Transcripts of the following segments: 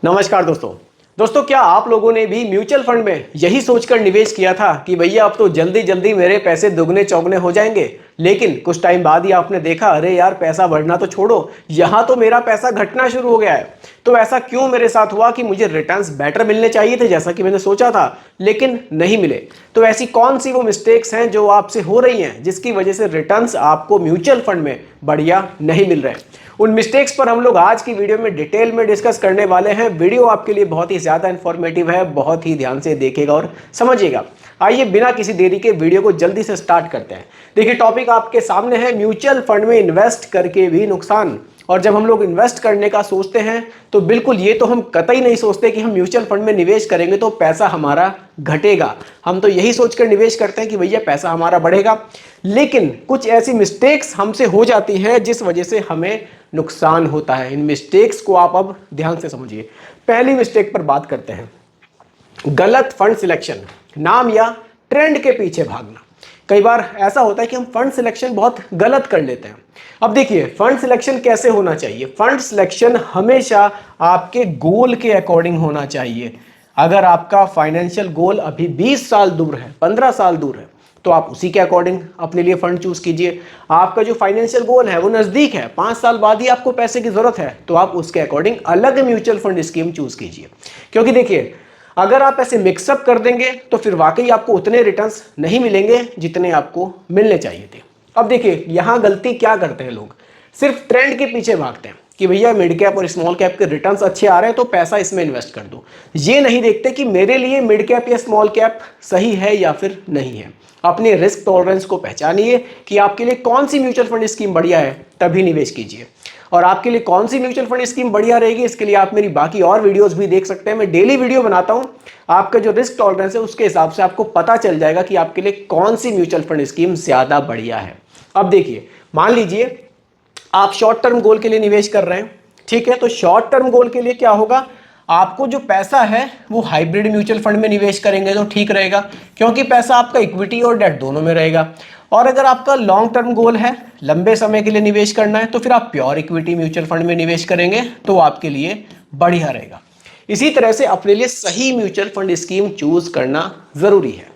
नमस्कार दोस्तों क्या आप लोगों ने भी म्यूचुअल फंड में यही सोचकर निवेश किया था कि भैया अब तो जल्दी जल्दी मेरे पैसे दुगने चौगने हो जाएंगे। लेकिन कुछ टाइम बाद ही आपने देखा, अरे यार पैसा बढ़ना तो छोड़ो, यहाँ तो मेरा पैसा घटना शुरू हो गया है। तो ऐसा क्यों मेरे साथ हुआ कि मुझे रिटर्न्स बेटर मिलने चाहिए थे जैसा कि मैंने सोचा था, लेकिन नहीं मिले। तो ऐसी कौन सी वो मिस्टेक्स हैं जो आपसे हो रही हैं जिसकी वजह से रिटर्न्स आपको म्यूचुअल फंड में बढ़िया नहीं मिल रहे हैं? उन मिस्टेक्स पर हम लोग आज की वीडियो में डिटेल में डिस्कस करने वाले हैं। वीडियो आपके लिए बहुत ही ज़्यादा इंफॉर्मेटिव है, बहुत ही ध्यान से देखिएगा और समझिएगा। आइए बिना किसी देरी के वीडियो को जल्दी से स्टार्ट करते हैं। देखिए टॉपिक आपके सामने है, म्यूचुअल फंड में इन्वेस्ट करके भी नुकसान। और जब हम लोग इन्वेस्ट करने का सोचते हैं तो बिल्कुल ये तो हम कतई नहीं सोचते कि हम म्यूचुअल फंड में निवेश करेंगे तो पैसा हमारा घटेगा। हम तो यही सोचकर निवेश करते हैं कि भैया पैसा हमारा बढ़ेगा। लेकिन कुछ ऐसी मिस्टेक्स हमसे हो जाती हैं जिस वजह से हमें नुकसान होता है। इन मिस्टेक्स को आप अब ध्यान से समझिए। पहली मिस्टेक पर बात करते हैं, गलत फंड सिलेक्शन, नाम या ट्रेंड के पीछे भागना। कई बार ऐसा होता है कि हम फंड सिलेक्शन बहुत गलत कर लेते हैं। अब देखिए फंड सिलेक्शन कैसे होना चाहिए। फंड सिलेक्शन हमेशा आपके गोल के अकॉर्डिंग होना चाहिए। अगर आपका फाइनेंशियल गोल अभी 20 साल दूर है, 15 साल दूर है, तो आप उसी के अकॉर्डिंग अपने लिए फंड चूज कीजिए। आपका जो फाइनेंशियल गोल है वो नज़दीक है, 5 साल बाद ही आपको पैसे की ज़रूरत है, तो आप उसके अकॉर्डिंग अलग म्यूचुअल फंड स्कीम चूज कीजिए। क्योंकि देखिए अगर आप ऐसे मिक्सअप कर देंगे तो फिर वाकई आपको उतने रिटर्न्स नहीं मिलेंगे जितने आपको मिलने चाहिए थे। अब देखिए यहाँ गलती क्या करते हैं लोग, सिर्फ ट्रेंड के पीछे भागते हैं कि भैया मिड कैप और स्मॉल कैप के रिटर्न्स अच्छे आ रहे हैं तो पैसा इसमें इन्वेस्ट कर दो। ये नहीं देखते कि मेरे लिए मिड कैप या स्मॉल कैप सही है या फिर नहीं है। अपने रिस्क टॉलरेंस को पहचानिए कि आपके लिए कौन सी म्यूचुअल फंड स्कीम बढ़िया है, तभी निवेश कीजिए। और आपके लिए कौन सी म्यूचुअल फंड स्कीम बढ़िया रहेगी, इसके लिए आप मेरी बाकी और वीडियोस भी देख सकते हैं। मैं डेली वीडियो बनाता हूं, आपका जो रिस्क टॉलरेंस है उसके हिसाब से आपको पता चल जाएगा कि आपके लिए कौन सी म्यूचुअल फंड स्कीम ज़्यादा बढ़िया है। अब देखिए, मान लीजिए आप शॉर्ट टर्म गोल के लिए निवेश कर रहे हैं, ठीक है। तो शॉर्ट टर्म गोल के लिए क्या होगा, आपको जो पैसा है वो हाइब्रिड म्यूचुअल फंड में निवेश करेंगे तो ठीक रहेगा, क्योंकि पैसा आपका इक्विटी और डेट दोनों में रहेगा। और अगर आपका लॉन्ग टर्म गोल है, लंबे समय के लिए निवेश करना है, तो फिर आप प्योर इक्विटी म्यूचुअल फंड में निवेश करेंगे तो आपके लिए बढ़िया रहेगा। इसी तरह से अपने लिए सही म्यूचुअल फंड स्कीम चूज करना जरूरी है।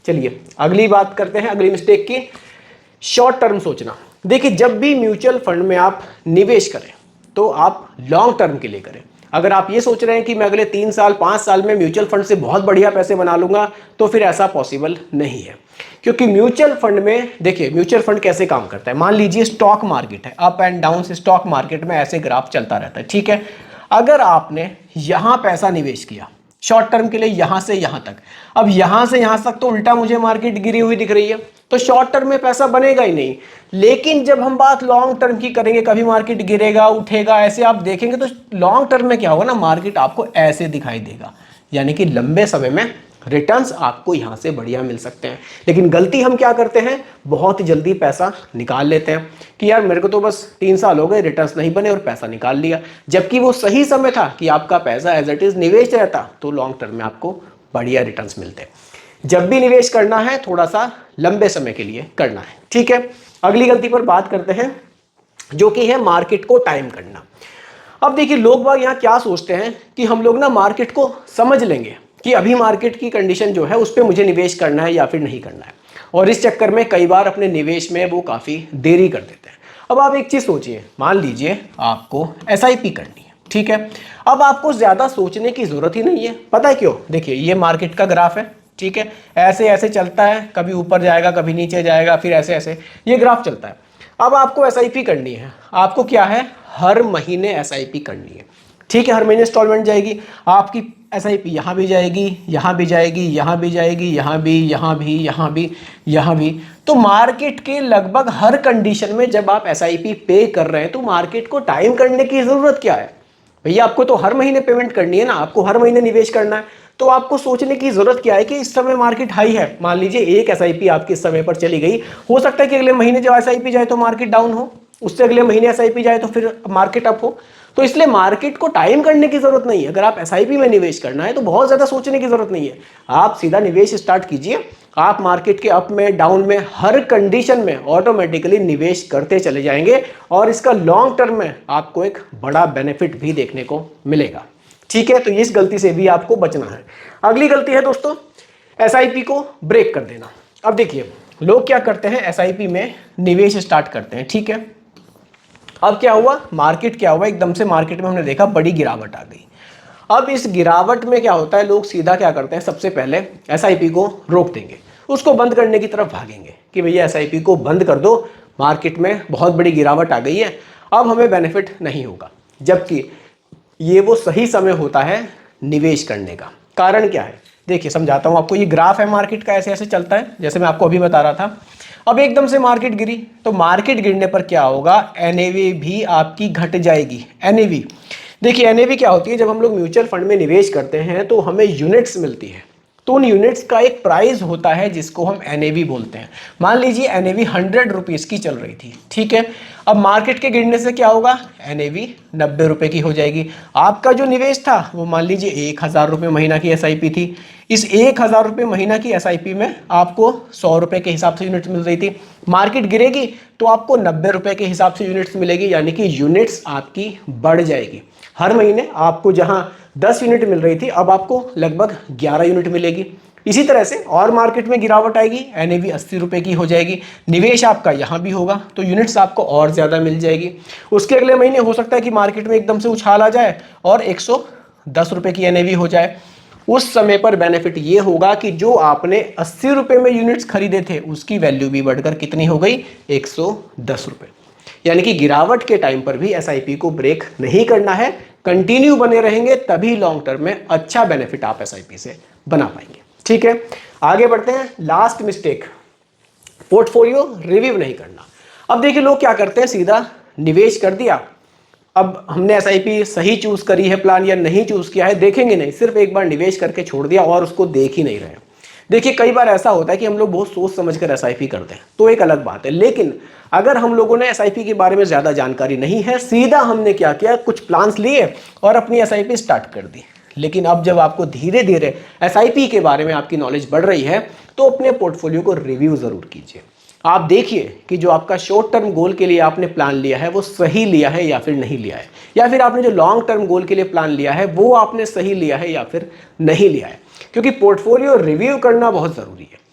चलिए अगली बात करते हैं, अगली मिस्टेक की, शॉर्ट टर्म सोचना। देखिए जब भी म्यूचुअल फंड में आप निवेश करें तो आप लॉन्ग टर्म के लिए करें। अगर आप ये सोच रहे हैं कि मैं अगले 3 साल 5 साल में म्यूचुअल फंड से बहुत बढ़िया पैसे बना लूंगा, तो फिर ऐसा पॉसिबल नहीं है। क्योंकि म्यूचुअल फंड में देखिए म्यूचुअल फंड कैसे काम करता है। मान लीजिए स्टॉक मार्केट है, अप एंड डाउन से स्टॉक मार्केट में ऐसे ग्राफ चलता रहता है, ठीक है। अगर आपने यहां पैसा निवेश किया शॉर्ट टर्म के लिए, यहां से यहां तक, अब यहां से यहां तक तो उल्टा मुझे मार्केट गिरी हुई दिख रही है, तो शॉर्ट टर्म में पैसा बनेगा ही नहीं। लेकिन जब हम बात लॉन्ग टर्म की करेंगे, कभी मार्केट गिरेगा उठेगा ऐसे आप देखेंगे, तो लॉन्ग टर्म में क्या होगा ना, मार्केट आपको ऐसे दिखाई देगा। यानी कि लंबे समय में रिटर्न्स आपको यहां से बढ़िया मिल सकते हैं। लेकिन गलती हम क्या करते हैं, बहुत जल्दी पैसा निकाल लेते हैं कि यार मेरे को तो बस 3 साल हो गए, रिटर्न्स नहीं बने और पैसा निकाल लिया। जबकि वो सही समय था कि आपका पैसा एज इट इज निवेश रहता तो लॉन्ग टर्म में आपको बढ़िया रिटर्न्स मिलते। जब भी निवेश करना है थोड़ा सा लंबे समय के लिए करना है, ठीक है। अगली गलती पर बात करते हैं जो कि है मार्केट को टाइम करना। अब देखिए लोग बाग यहाँ क्या सोचते हैं कि हम लोग ना मार्केट को समझ लेंगे कि अभी मार्केट की कंडीशन जो है उस पर मुझे निवेश करना है या फिर नहीं करना है, और इस चक्कर में कई बार अपने निवेश में वो काफ़ी देरी कर देते हैं। अब आप एक चीज़ सोचिए, मान लीजिए आपको SIP करनी है, ठीक है। अब आपको ज़्यादा सोचने की ज़रूरत ही नहीं है। पता है क्यों, देखिए ये मार्केट का ग्राफ है, ठीक है, ऐसे ऐसे चलता है, कभी ऊपर जाएगा कभी नीचे जाएगा, फिर ऐसे ऐसे ये ग्राफ चलता है। अब आपको SIP करनी है, आपको क्या है, हर महीने SIP करनी है, ठीक है। हर महीने इंस्टॉलमेंट जाएगी आपकी SIP, यहाँ भी जाएगी, यहाँ भी जाएगी, यहाँ भी जाएगी, यहाँ भी, यहाँ भी, यहाँ भी, यहाँ भी। तो मार्केट के लगभग हर कंडीशन में जब आप SIP पे कर रहे हैं तो मार्केट को टाइम करने की ज़रूरत क्या है भैया, आपको तो हर महीने पेमेंट करनी है ना, आपको हर महीने निवेश करना है, तो आपको सोचने की जरूरत क्या है कि इस समय मार्केट हाई है। मान लीजिए एक SIP आपकी इस समय पर चली गई, हो सकता है कि अगले महीने जब SIP जाए तो मार्केट डाउन हो, उससे अगले महीने SIP जाए तो फिर मार्केट अप हो। तो इसलिए मार्केट को टाइम करने की जरूरत नहीं है। अगर आप SIP में निवेश करना है तो बहुत ज्यादा सोचने की जरूरत नहीं है, आप सीधा निवेश स्टार्ट कीजिए। आप मार्केट के अप में डाउन में हर कंडीशन में ऑटोमेटिकली निवेश करते चले जाएंगे और इसका लॉन्ग टर्म में आपको एक बड़ा बेनिफिट भी देखने को मिलेगा। ठीक है, तो इस गलती से भी आपको बचना है। अगली गलती है दोस्तों एसआईपी को ब्रेक कर देना। अब देखिए लोग क्या करते हैं, एसआईपी में निवेश स्टार्ट करते हैं, ठीक है। अब क्या हुआ, मार्केट क्या हुआ, एकदम से मार्केट में हमने देखा बड़ी गिरावट आ गई। अब इस गिरावट में क्या होता है, लोग सीधा क्या करते हैं, सबसे पहले एसआईपी को रोक देंगे, उसको बंद करने की तरफ भागेंगे कि भैया एसआईपी को बंद कर दो, मार्केट में बहुत बड़ी गिरावट आ गई है, अब हमें बेनिफिट नहीं होगा। जबकि ये वो सही समय होता है निवेश करने का। कारण क्या है, देखिए समझाता हूँ आपको। ये ग्राफ है मार्केट का, ऐसे ऐसे चलता है जैसे मैं आपको अभी बता रहा था। अब एकदम से मार्केट गिरी, तो मार्केट गिरने पर क्या होगा, एनएवी भी आपकी घट जाएगी। एनएवी देखिए, एनएवी क्या होती है, जब हम लोग म्यूचुअल फंड में निवेश करते हैं तो हमें यूनिट्स मिलती है, तो उन यूनिट्स का एक प्राइस होता है जिसको हम एनएवी बोलते हैं। मान लीजिए एनएवी 100 रुपीज़ की चल रही थी, ठीक है। अब मार्केट के गिरने से क्या होगा, एनएवी 90 रुपये की हो जाएगी। आपका जो निवेश था वो मान लीजिए 1000 रुपये महीना की एसआईपी थी। इस 1000 रुपये महीना की एसआईपी में आपको 100 रुपये के हिसाब से यूनिट्स मिल रही थी। मार्केट गिरेगी तो आपको 90 रुपये के हिसाब से यूनिट्स मिलेगी, यानी कि यूनिट्स आपकी बढ़ जाएगी। हर महीने आपको जहां 10 यूनिट मिल रही थी, अब आपको लगभग 11 यूनिट मिलेगी। इसी तरह से और मार्केट में गिरावट आएगी, एनएवी 80 रुपये की हो जाएगी, निवेश आपका यहाँ भी होगा तो यूनिट्स आपको और ज़्यादा मिल जाएगी। उसके अगले महीने हो सकता है कि मार्केट में एकदम से उछाल आ जाए और 110 रुपये की एनएवी हो जाए। उस समय पर बेनिफिट ये होगा कि जो आपने 80 रुपये में यूनिट्स खरीदे थे उसकी वैल्यू भी बढ़कर कितनी हो गई, 110 रुपये। यानी कि गिरावट के टाइम पर भी एसआईपी को ब्रेक नहीं करना है, कंटिन्यू बने रहेंगे, तभी लॉन्ग टर्म में अच्छा बेनिफिट आप एसआईपी से बना पाएंगे। ठीक है, आगे बढ़ते हैं। लास्ट मिस्टेक, पोर्टफोलियो रिव्यू नहीं करना। अब देखिए लोग क्या करते हैं, सीधा निवेश कर दिया, अब हमने एसआईपी सही चूज करी है प्लान या नहीं चूज किया है देखेंगे नहीं, सिर्फ एक बार निवेश करके छोड़ दिया और उसको देख ही नहीं रहे। देखिए कई बार ऐसा होता है कि हम लोग बहुत सोच समझ कर एसआईपी करते हैं तो एक अलग बात है, लेकिन अगर हम लोगों ने एसआईपी के बारे में ज़्यादा जानकारी नहीं है, सीधा हमने क्या किया, कुछ प्लान्स लिए और अपनी एसआईपी स्टार्ट कर दी। लेकिन अब जब आपको धीरे धीरे एसआईपी के बारे में आपकी नॉलेज बढ़ रही है तो अपने पोर्टफोलियो को रिव्यू ज़रूर कीजिए। आप देखिए कि जो आपका शॉर्ट टर्म गोल के लिए आपने प्लान लिया है वो सही लिया है या फिर नहीं लिया है, या फिर आपने जो लॉन्ग टर्म गोल के लिए प्लान लिया है वो आपने सही लिया है या फिर नहीं लिया है, क्योंकि पोर्टफोलियो रिव्यू करना बहुत ज़रूरी है।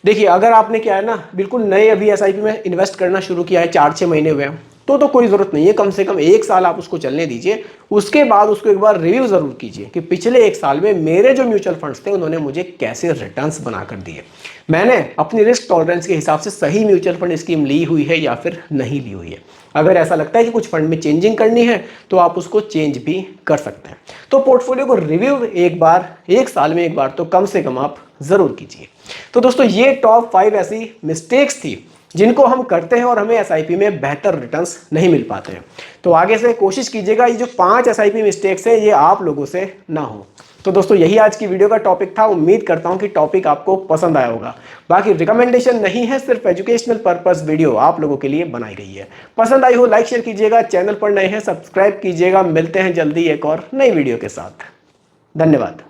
देखिए अगर आपने क्या है ना, बिल्कुल नए अभी एसआईपी में इन्वेस्ट करना शुरू किया है, 4-6 महीने हुए हैं, तो कोई ज़रूरत नहीं है, कम से कम 1 साल आप उसको चलने दीजिए। उसके बाद उसको एक बार रिव्यू ज़रूर कीजिए कि पिछले 1 साल में मेरे जो म्यूचुअल फंड्स थे उन्होंने मुझे कैसे रिटर्न्स बनाकर दिए, मैंने अपनी रिस्क टॉलरेंस के हिसाब से सही म्यूचुअल फंड स्कीम ली हुई है या फिर नहीं ली हुई है। अगर ऐसा लगता है कि कुछ फंड में चेंजिंग करनी है तो आप उसको चेंज भी कर सकते हैं। तो पोर्टफोलियो को रिव्यू एक बार, 1 साल में एक बार तो कम से कम आप ज़रूर कीजिए। तो दोस्तों ये टॉप 5 ऐसी मिस्टेक्स थी जिनको हम करते हैं और हमें एसआईपी में बेहतर रिटर्न्स नहीं मिल पाते हैं। तो आगे से कोशिश कीजिएगा ये जो 5 एसआईपी मिस्टेक्स हैं ये आप लोगों से ना हो। तो दोस्तों यही आज की वीडियो का टॉपिक था, उम्मीद करता हूं कि टॉपिक आपको पसंद आया होगा। बाकी रिकमेंडेशन नहीं है, सिर्फ एजुकेशनल पर्पस वीडियो आप लोगों के लिए बनाई गई है। पसंद आई हो लाइक शेयर कीजिएगा, चैनल पर नए हैं सब्सक्राइब कीजिएगा। मिलते हैं जल्दी एक और नई वीडियो के साथ। धन्यवाद।